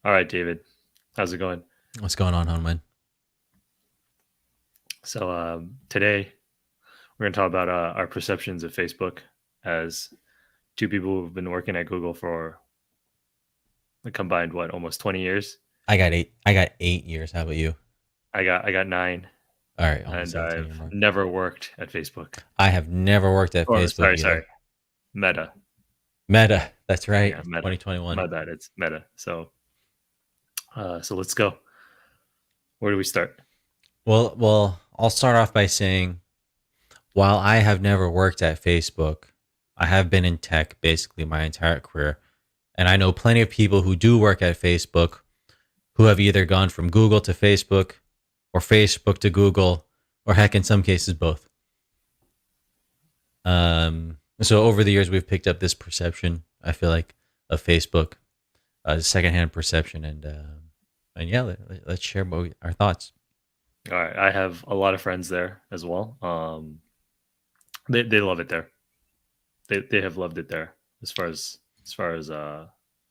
All right, David, how's it going? What's going on, Hanman? So today we're going to talk about our perceptions of Facebook as two people who've been working at Google for a combined almost 20 years. I got eight. I got 8 years. How about you? I got 9, All right, almost and 17 or I've more. never worked at Facebook. I have never worked at Or Facebook sorry, either. Meta. Meta. That's right. Yeah, Meta. 2021. My bad, it's Meta. So let's go. Where do we start? Well, I'll start off by saying, while I have never worked at Facebook, I have been in tech basically my entire career, and I know plenty of people who do work at Facebook who have either gone from Google to Facebook, or Facebook to Google, or heck, in some cases, both. So over the years, we've picked up this perception. I feel like of Facebook, secondhand perception, and yeah, let's share our thoughts. All right, I have a lot of friends there as well. They love it there. They have loved it there as far as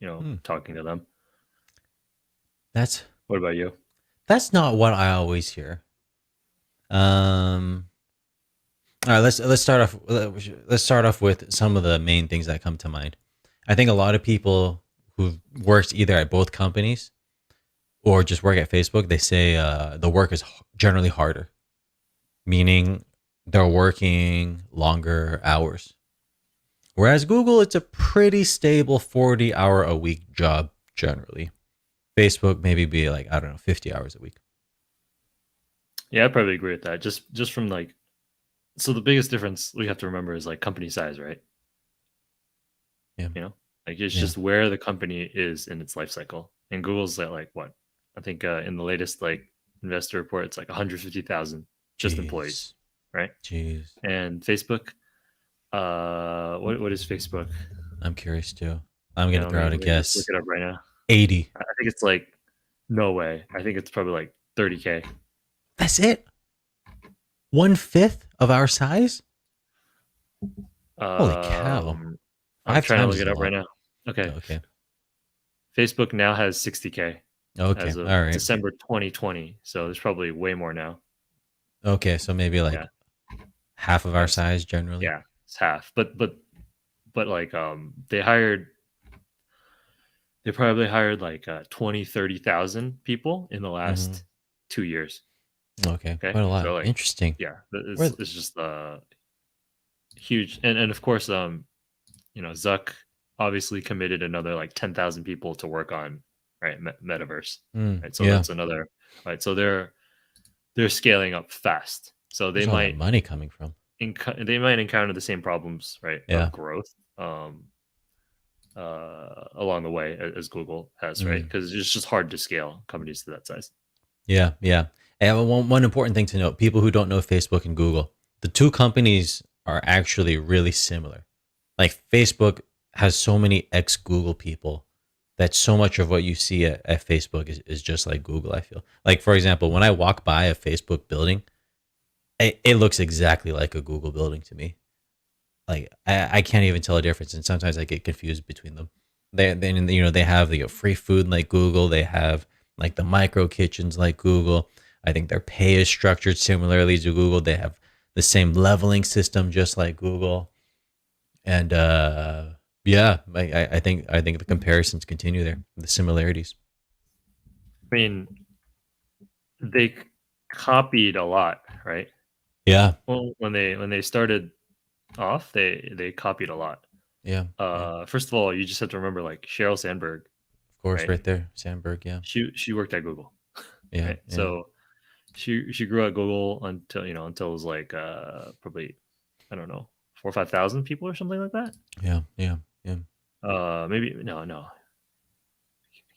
Hmm. talking to them. That's What about you? that's not what I always hear. Um, all right, let's start off. Let's start off with some of the main things that come to mind. I think a lot of people who've worked either at both companies or just work at Facebook, they say the work is generally harder, meaning they're working longer hours. Whereas Google, it's a pretty stable 40-hour a week job generally. Facebook maybe be like, I don't know, 50 hours a week. Yeah, I probably agree with that. Just from so the biggest difference we have to remember is like company size, right? Yeah. You know, like it's Yeah. just where the company is in its life cycle. And Google's at like what? I think in the latest investor report, it's like 150,000 just employees, Jeez. right? Jeez. And Facebook, what is Facebook? I'm curious too. I'm Yeah, gonna throw out a let me just look guess. it up right now. 80. I think it's like no way. I think it's probably like 30K. That's it. 1/5 of our size? Holy cow. Um, I'm Five trying to times look is it a up right lot. now. Okay, Okay. Facebook now has 60K Okay. as of All right. December 2020. So there's probably way more now. Okay. So maybe like Yeah, half of our yes, size generally. yeah, it's half. But they probably hired like 20, 30,000 people in the Hmm. last 2 years. Okay. Okay, Quite a lot. so like Interesting. yeah, Where it's just huge. And of course Zuck obviously committed another like 10,000 people to work on right metaverse, right? So yeah. that's another right. So they're scaling up fast. So Where's all that money coming from? they might encounter the same problems, right, of Yeah. growth along the way as Google has, right? Mm. Because it's just hard to scale companies to that size. Yeah. Yeah. And one important thing to note, people who don't know Facebook and Google, the two companies are actually really similar. Like Facebook has so many ex Google people that so much of what you see at Facebook is just like Google, I feel. Like, for example, when I walk by a Facebook building, it looks exactly like a Google building to me. Like, I can't even tell a difference. And sometimes I get confused between them. They have the free food like Google. They have like the micro kitchens like Google. I think their pay is structured similarly to Google. They have the same leveling system just like Google. And yeah, I think the comparisons continue there, the similarities. I mean, they copied a lot, right? Yeah, Well, when they started off, they copied a lot. yeah, yeah. First of all, you just have to remember like Sheryl Sandberg, Of course, right? right there, Sandberg. Yeah, She worked at Google, yeah, right? yeah, So she grew at Google until it was like probably I don't know 4 or 5 thousand people or something like that. yeah, yeah, yeah, Maybe no, I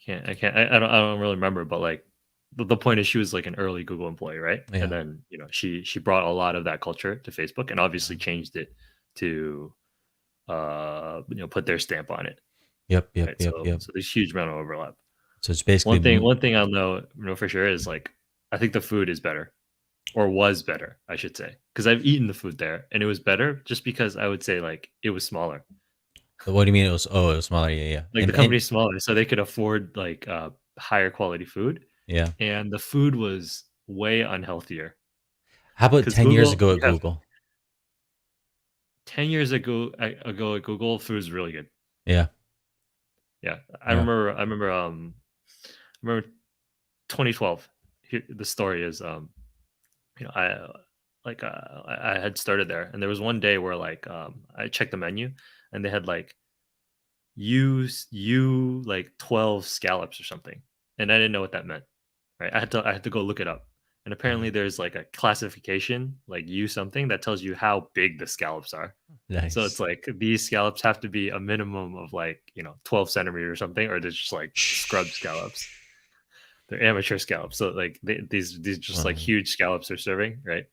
don't really remember, but like the point is she was like an early Google employee, right? And yeah. then she brought a lot of that culture to Facebook and obviously changed it to put their stamp on it, Yep, yep, right? yep, So yep. so there's huge amount of overlap. So it's basically, One thing I'll know for sure is like I think the food is better or was better, I should say, because I've eaten the food there and it was better just because I would say like it was smaller. what do you mean? It was smaller. Yeah, yeah. Like the And company's smaller, so they could afford like higher quality food, Yeah. and the food was way unhealthier. How about Because 10 years Google, ago you at have Google? 10 years ago at Google, food was really good. Yeah. Yeah, Yeah. I remember 2012. The story is, I I had started there, and there was one day where I checked the menu, and they had like you like 12 scallops or something, and I didn't know what that meant. Right, I had to go look it up, and apparently Mhm. there's like a classification like you something that tells you how big the scallops are. So it's Nice. like these scallops have to be a minimum of 12 centimeters or something, or they're just like scrub scallops. Shh. They're amateur scallops. So like these just like Um, huge scallops are serving, right?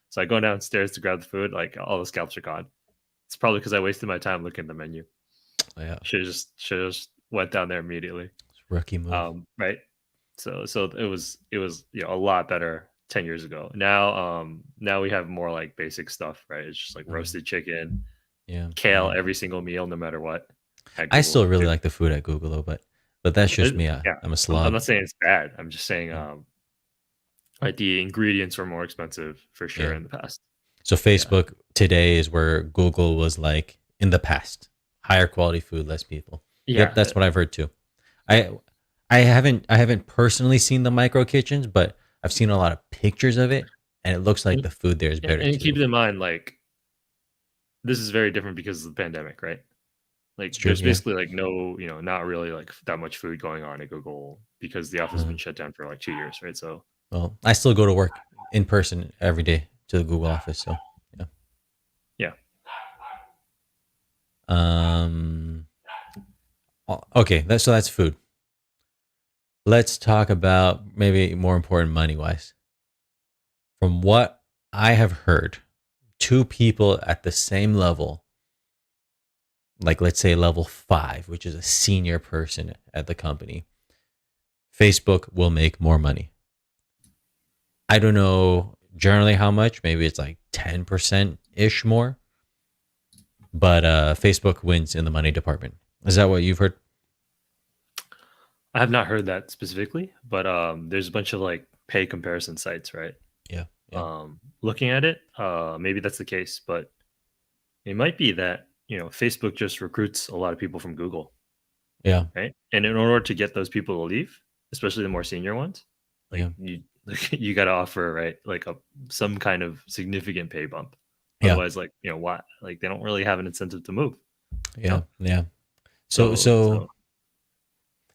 So I go downstairs to grab the food, like all the scallops are gone. It's probably because I wasted my time looking at the menu. yeah. Should have just went down there immediately. It's a rookie move. Right. So it was a lot better 10 years ago. Now we have more like basic stuff, right? It's just like Mhm. roasted chicken, Yeah. kale Yeah. every single meal, no matter what. At I Google, still really too. like the food at Google though, but that's just me. Yeah, I'm a I'm slob. not saying it's bad. I'm just saying, Yeah. like the ingredients were more expensive for sure Yeah. in the past. So Yeah, Facebook today is where Google was like in the past. Higher quality food, less people. Yep, yeah. that's what I've heard too. I I haven't personally seen the micro kitchens, but I've seen a lot of pictures of it, and it looks like And, the food there is better and keep too. in mind, like this is very different because of the pandemic, right? Like It's true, there's yeah. basically like no, not really like that much food going on at Google because the office has Uh, been shut down for like 2 years, right? So well, I still go to work in person every day to the Google office, so yeah. yeah. Um. Okay, that's food. Let's talk about maybe more important money wise. From what I have heard, two people at the same level, like let's say level 5, which is a senior person at the company, Facebook will make more money. I don't know generally how much, maybe it's like 10% ish more, but Facebook wins in the money department. Is that what you've heard? I have not heard that specifically, but there's a bunch of like pay comparison sites, right? Yeah. Yeah. Looking at it, maybe that's the case, but it might be that Facebook just recruits a lot of people from Google, Yeah. right? And in order to get those people to leave, especially the more senior ones, like Yeah. you got to offer, right, like a some kind of significant pay bump. Yeah. Otherwise, why? Like they don't really have an incentive to move. You Yeah. know. Yeah. So So so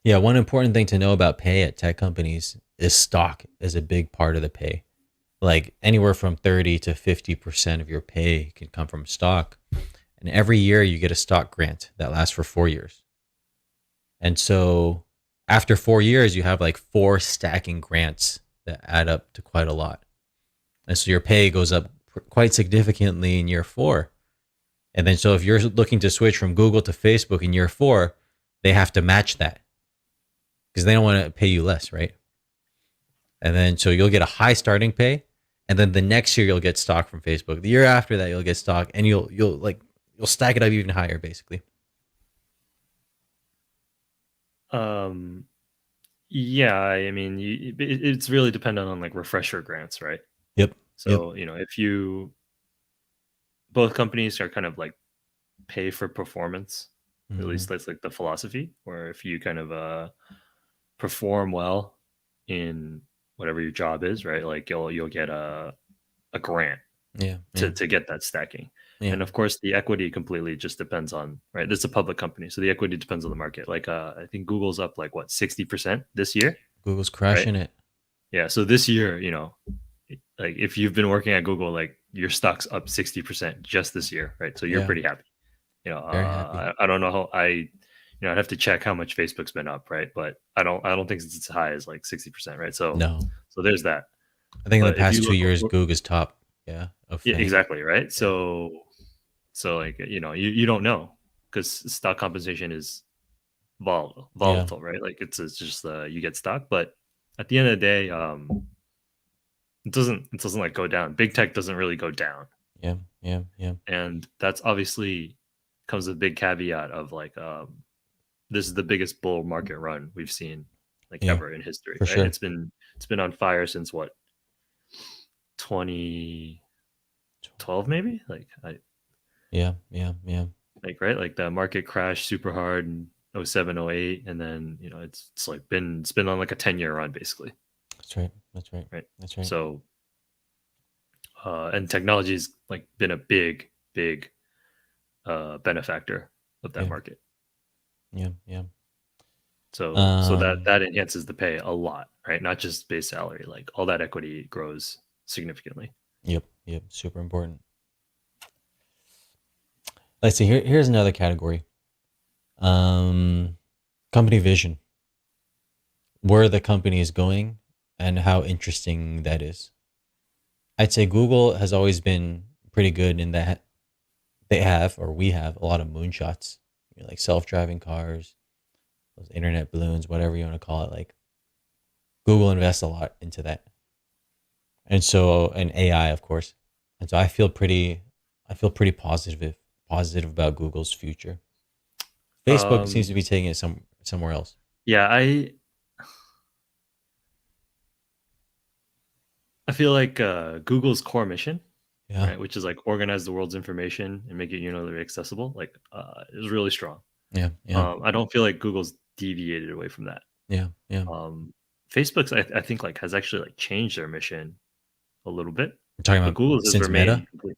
yeah, one important thing to know about pay at tech companies is stock is a big part of the pay. Like anywhere from 30 to 50% of your pay can come from stock. And every year you get a stock grant that lasts for 4 years. And so after 4 years, you have like four stacking grants that add up to quite a lot. And so your pay goes up quite significantly in year 4. And then so if you're looking to switch from Google to Facebook in year 4, they have to match that because they don't want to pay you less, right? And then so you'll get a high starting pay, and then the next year you'll get stock from Facebook. The year after that you'll get stock, and you'll stack it up even higher, basically. um, yeah, I mean, it's really dependent on like refresher grants, right? Yep. Yep. So if you both companies are kind of like pay for performance, at Hmm. least that's like the philosophy. Where if you kind of perform well in whatever your job is, right? Like you'll get a grant Yeah. to Yeah. to get that stacking. Yeah. And of course, the equity completely just depends on, right. This is a public company, so the equity depends on the market. Like I think Google's up like what 60% this year, Google's right? crushing it. Yeah. So this year, like if you've been working at Google, like your stock's up 60% just this year, right? So you're Yeah. pretty happy. Very happy. I don't know how I'd have to check how much Facebook's been up, right? But I don't think it's as high as like 60%, right? So No. there's that. I think in the But if past you 2 years, look, Google's top. Yeah. Of yeah, fame. exactly, right? Yeah. So like you don't know because stock compensation is Yeah. volatile, right? Like it's just you get stock, but at the end of the day, it doesn't like go down. Big tech doesn't really go down, Yeah. Yeah. Yeah. and that's obviously comes with a big caveat of like this is the biggest bull market run we've seen like Yeah, ever in history, for right? sure. It's been on fire since what, 2012 maybe? Yeah, yeah, yeah. Right? Like the market crashed super hard in '07, '08, and then, it's been on like a 10-year run basically, That's right. That's right. right? That's right. So and technology's like been a big benefactor of that Yeah, market. yeah, yeah. So that Um, that enhances the pay a lot, right? Not just base salary, like all that equity grows significantly. yep, yep. Super important. Let's see. Here's another category. Um, company vision, where the company is going, and how interesting that is. I'd say Google has always been pretty good in that they have, or we have, a lot of moonshots, like self-driving cars, those internet balloons, whatever you want to call it. Like Google invests a lot into that, and so and AI, of course, and so I feel pretty positive about Google's future. Facebook seems to Um, be taking it somewhere else. yeah, I feel like Google's core mission, Yeah, right, which is like organize the world's information and make it universally accessible, is really strong. yeah, yeah, I don't feel like Google's deviated away from that. yeah, yeah. Um, Facebook's, I think, like has actually like changed their mission a little bit, We're talking but about Google's has since Meta. remained complete.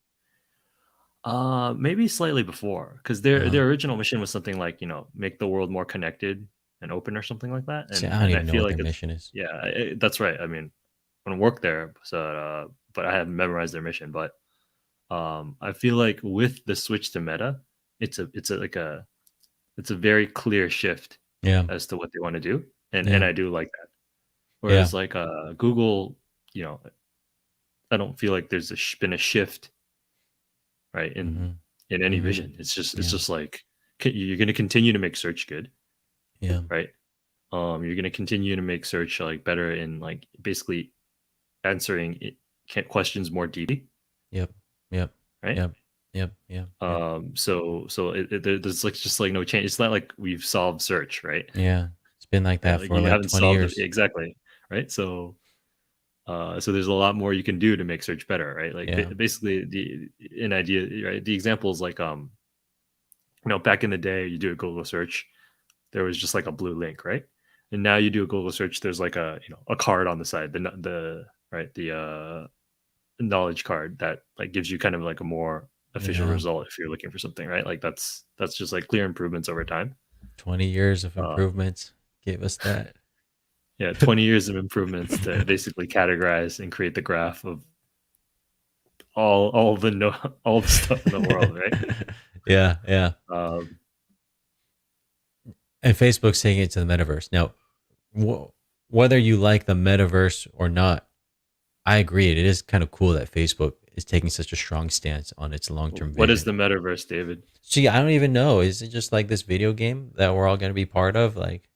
Maybe slightly before, because Uh, their original mission was something like, make the world more connected and open or something like that, See, I and don't and I even know feel what like their it's mission is. yeah, that's right. I mean, when I worked there, but I haven't memorized their mission. But I feel like with the switch to Meta, it's a very clear shift Yeah, as to what they want to do, and yeah, I do like that. yeah. Whereas like Google, I don't feel like there's been a shift, right, in Mm-hmm. any Mm-hmm. vision. It's Yeah, just like you're going to continue to make search good, yeah, right? You're going to continue to make search like better in like basically answering questions more deeply, yep, yep, right? yep, yep, yep, yep. There's like just like no change. It's not like we've solved search, right? Yeah, it's been like Right? that Like for you like haven't 20 solved it years. exactly, right? So there's a lot more you can do to make search better, right? Like Yeah, basically the an idea, right? The example is like back in the day, you do a Google search, there was just like a blue link, right? And now you do a Google search, there's like a card on the side, the right the knowledge card that like gives you kind of like a more efficient yeah. result if you're looking for something, right? Like that's just like clear improvements over time. 20 years of Uh, improvements gave us that. yeah, 20 years of improvements to basically categorize and create the graph of all the no, all the stuff in the world, right? Yeah, yeah. Um, And Facebook's taking it to the metaverse. Now, whether you like the metaverse or not, I agree. It is kind of cool that Facebook is taking such a strong stance on its long-term what is vision. the metaverse, David? See, I don't even know. Is it just like this video game that we're all going to be part of? Like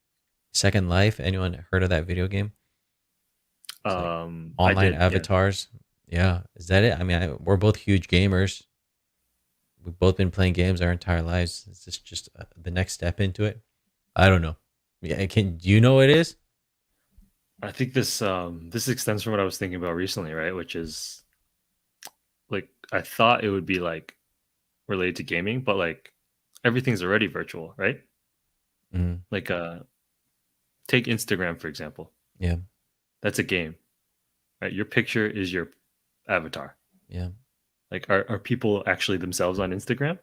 Second Life? Anyone heard of that video game? It's like I online did, yeah. avatars. Yeah. Is that it? I mean, we're both huge gamers. We've both been playing games our entire lives. Is this just the next step into it? I don't know. Yeah. Do you know what it is? I think this extends from what I was thinking about recently, right? Which is like I thought it would be like related to gaming, but like everything's already virtual, right? Mhm. Like take Instagram for example. Yeah. That's a game, right? Your picture is your avatar. Yeah. Like are people actually themselves on Instagram?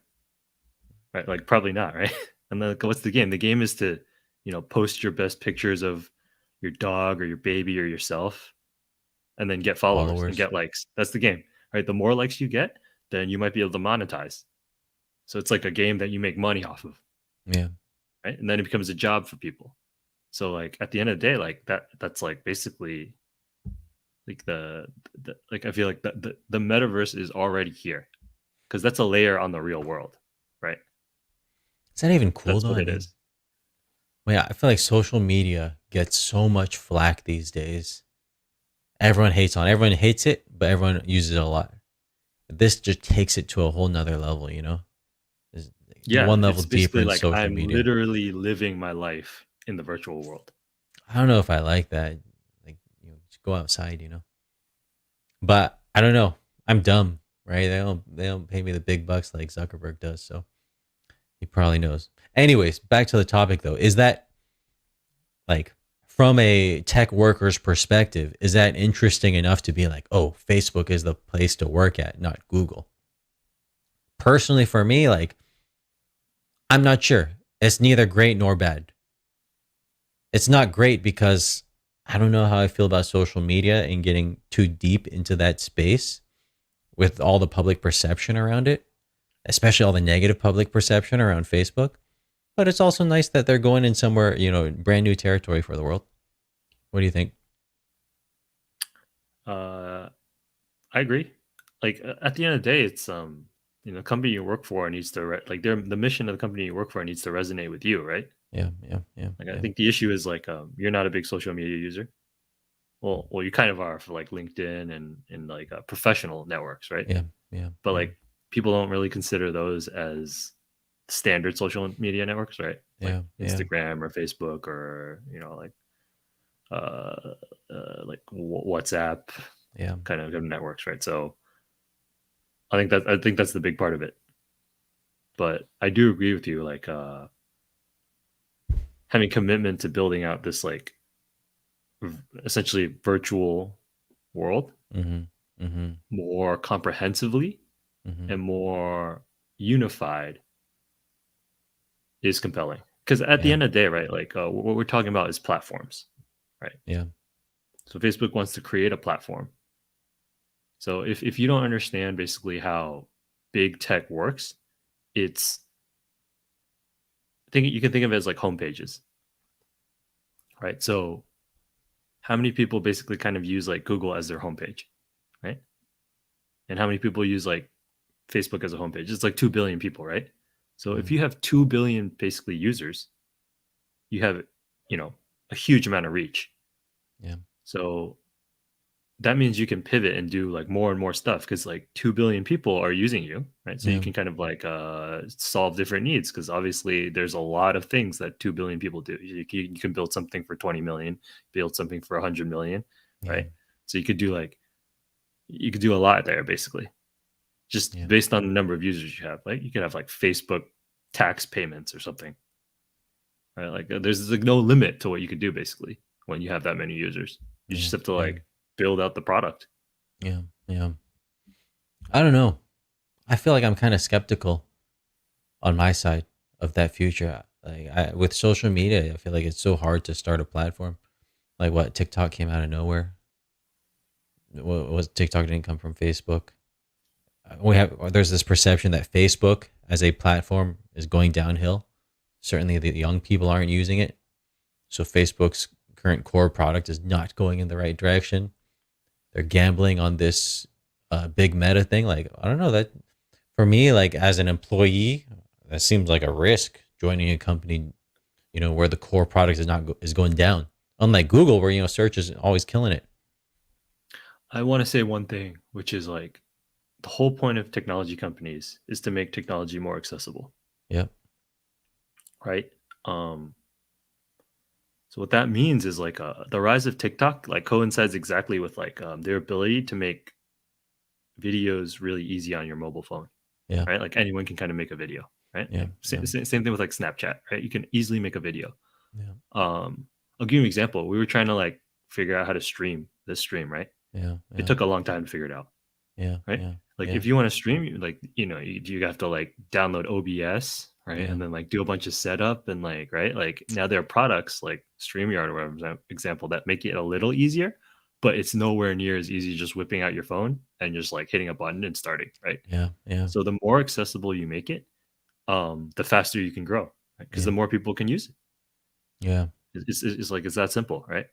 Right? Like probably not, right? And then like, what's the game? The game is to, post your best pictures of your dog or your baby or yourself and then get followers and Followers. get likes. That's the game. Right? The more likes you get, then you might be able to monetize. So it's like a game that you make money off of, Yeah. right? And then it becomes a job for people. So like at the end of the day, like that's like basically like the like I feel like the metaverse is already here because that's a layer on the real world, right? Is that even cool That's though? what I it mean, is. well, yeah, I feel like social media gets so much flack these days. Everyone hates it, but everyone uses it a lot. This just takes it to a whole nother level, you know? It's Yeah, one level it's deeper basically in like social I'm media. literally living my life in the virtual world. I don't know if I like that. Like, just go outside, you know. But I don't know. I'm dumb, right? They don't pay me the big bucks like Zuckerberg does, so he probably knows. Anyways, back to the topic though. Is that like from a tech worker's perspective, is that interesting enough to be like, oh, Facebook is the place to work at, not Google? Personally, for me, like, I'm not sure. It's neither great nor bad. It's not great because I don't know how I feel about social media and getting too deep into that space with all the public perception around it, especially all the negative public perception around Facebook. But it's also nice that they're going in somewhere, brand new territory for the world. What do you think? Uh, I agree. Like at the end of the day, it's the company you work for needs to like the mission of the company you work for needs to resonate with you, right? Yeah, yeah, yeah, Like I yeah, think the issue is like you're not a big social media user. Well, you kind of are for like LinkedIn and like professional networks, right? yeah, yeah, But yeah, like people don't really consider those as standard social media networks, right? Like yeah, yeah, Instagram or Facebook or like WhatsApp yeah, kind of networks, right? So I think that's the big part of it. But I do agree with you, like having commitment to building out this like essentially virtual world mm-hmm, mm-hmm, more comprehensively mm-hmm, and more unified is compelling. Because at the yeah, end of the day, right, like what we're talking about is platforms, right? yeah, So Facebook wants to create a platform. So if you don't understand basically how big tech works, it's think you can think of it as like home pages, right? So how many people basically kind of use like Google as their homepage, right? And how many people use like Facebook as a homepage? It's like 2 billion people, right? So if mm, you have 2 billion basically users, you have, you know, a huge amount of reach. yeah, So that means you can pivot and do like more and more stuff because like 2 billion people are using you, right? So you yeah, can kind of like solve different needs because obviously there's a lot of things that 2 billion people do. You can build something for 20 million, build something for 100 million, yeah, right? So you could do a lot there basically just yeah, based on the number of users you have. Like you could have like Facebook tax payments or something, right? Like there's like no limit to what you could do basically when you have that many users. You yeah, just have to yeah, like build out the product. yeah, yeah. I don't know. I feel like I'm kind of skeptical on my side of that future. With social media, I feel like it's so hard to start a platform. Like what TikTok came out of nowhere. What was TikTok didn't come from Facebook. There's this perception that Facebook as a platform is going downhill. Certainly, the young people aren't using it. So Facebook's current core product is not going in the right direction. They're gambling on this big meta thing. Like I don't know that for me, like as an employee, that seems like a risk joining a company, where the core product is going down. Unlike Google, where search is always killing it. I want to say one thing, which is like the whole point of technology companies is to make technology more accessible, Yep. right? So what that means is like the rise of TikTok like coincides exactly with like their ability to make videos really easy on your mobile phone, Yeah. right? Like anyone can kind of make a video, right? Yeah. Like Yeah. same thing with like Snapchat, right? You can easily make a video. Yeah. I'll give you an example. We were trying to like figure out how to stream this stream, right? Yeah. It Yeah. took a long time to figure it out, Yeah. right? Yeah. Like Yeah. if you want to stream, like you have to like download OBS, right? Yeah. And then like do a bunch of setup and like right, like now there are products like StreamYard or whatever example that make it a little easier, but it's nowhere near as easy just whipping out your phone and just like hitting a button and starting, right? Yeah. Yeah. So the more accessible you make it, the faster you can grow, because Yeah. the more people can use it. Yeah. It's like it's that simple, right?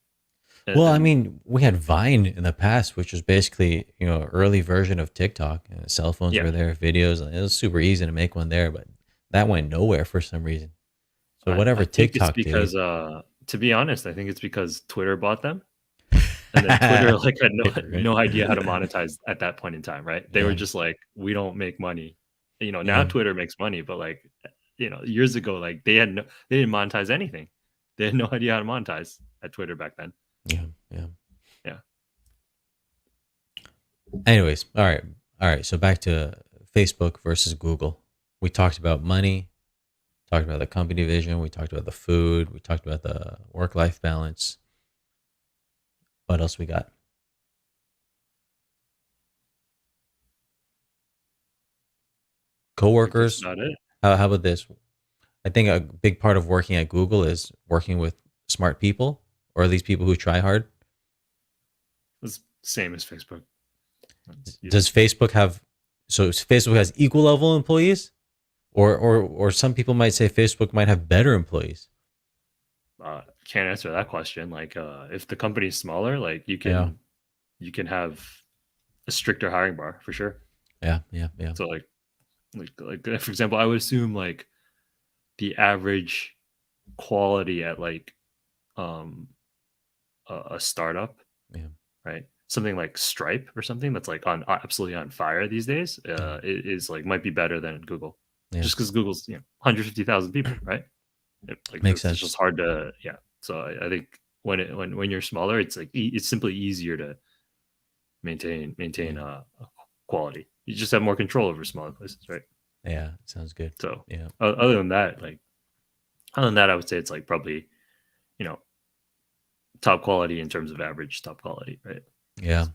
Well, I And mean, we had Vine in the past, which was basically, early version of TikTok. Cell phones yeah, were there, videos. It was super easy to make one there, but that went nowhere for some reason. So I whatever think it's TikTok because did, to be honest, I think it's because Twitter bought them. And then Twitter, like, had no right, right, no idea how to monetize at that point in time, right? They were yeah, just like, "We don't make money." Now yeah, Twitter makes money, but, like, years ago, like, they didn't monetize anything. They had no idea how to monetize. at Twitter back then. Yeah, yeah. Yeah. Anyways, all right. So back to Facebook versus Google. We talked about money, talked about the company vision, we talked about the food, we talked about the work-life balance. What else we got? I think that's Coworkers. about it. How about this? I think a big part of working at Google is working with smart people, or at least people who try hard. It's same as Facebook. Does Facebook have, so Facebook has equal level employees, or some people might say Facebook might have better employees. Can't answer that question. Like, if the company is smaller, like Yeah, you can have a stricter hiring bar for sure. yeah, yeah, yeah, So like for example, I would assume like the average quality at like um a startup, yeah, right? Something like Stripe or something that's like on absolutely on fire these days, yeah, is like might be better than Google, yeah. just because Google's 150,000 people, right? Like Makes it's sense. just hard to, yeah. So I think when you're smaller, it's like it's simply easier to maintain Yeah, quality. You just have more control over smaller places, right? yeah. Sounds good. So Yeah, other than that, I would say it's like probably you know top quality in terms of average top quality, right? yeah.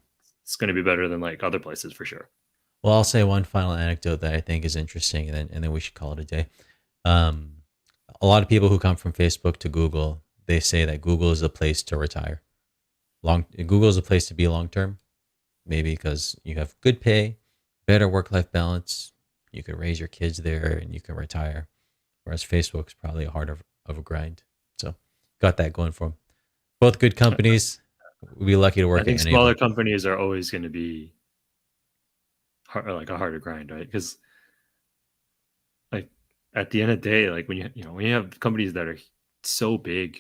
It's going to be better than like other places for sure. Well, I'll say one final anecdote that I think is interesting, and then we should call it a day. Um, a lot of people who come from Facebook to Google, they say that Google is a place to retire. Google is a place to be long term, maybe because you have good pay, better work life balance. You can raise your kids there, and you can retire. Whereas Facebook's probably a harder of a grind. So got that going for them. Both good companies. We'd be lucky to I work at think any of smaller them. companies are always going to be like a harder grind, right? Because like at the end of the day, like when you have companies that are so big,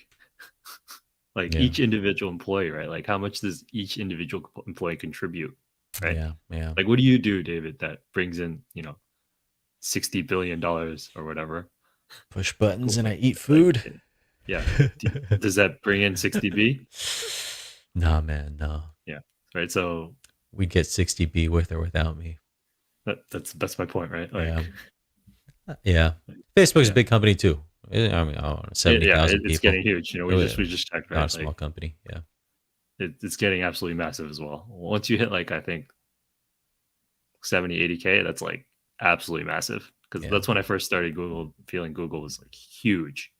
like Yeah, each individual employee, right? Like how much does each individual employee contribute, right? yeah, yeah. Like what do you do, David, that brings in $60 billion or whatever? Push buttons Cool. and I eat Like food. yeah, does that bring in 60B? Nah, man, no. Yeah, right. So We'd get 60B with or without me. that's my point, right? Yeah. Like Yeah. Facebook's a yeah, big company too. I mean, I don't know, 70,000 it's people. getting huge. Oh, We yeah. just checked, Not a right? small Like company. Yeah. it's getting absolutely massive as well. Once you hit like I think 70, 80K, that's like absolutely massive. Because Yeah. that's when I first started Google, feeling Google was like huge,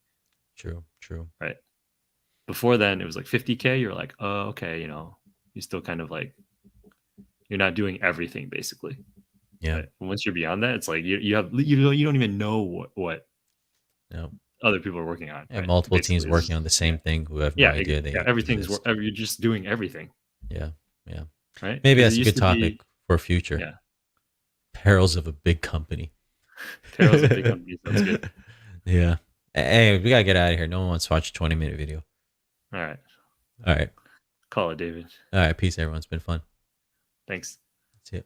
True. True. right? Before then, it was like 50K. You're like, oh, okay, you still kind of like you're not doing everything basically. Yeah. Right? Once you're beyond that, it's like you don't even know what No. other people are working on, And right? multiple teams Basically, it's working just on the same thing who have no yeah, idea yeah. they Everything's exist. you're just doing everything, Yeah. Yeah. right? Maybe Because it that's a used good to be topic for future. yeah, Perils of a big company. Perils of big companies. That's good. Yeah. Hey, we gotta get out of here. No one wants to watch a 20-minute video. All right, All right. call it, David. All right. Peace, everyone. It's been fun. Thanks. See ya.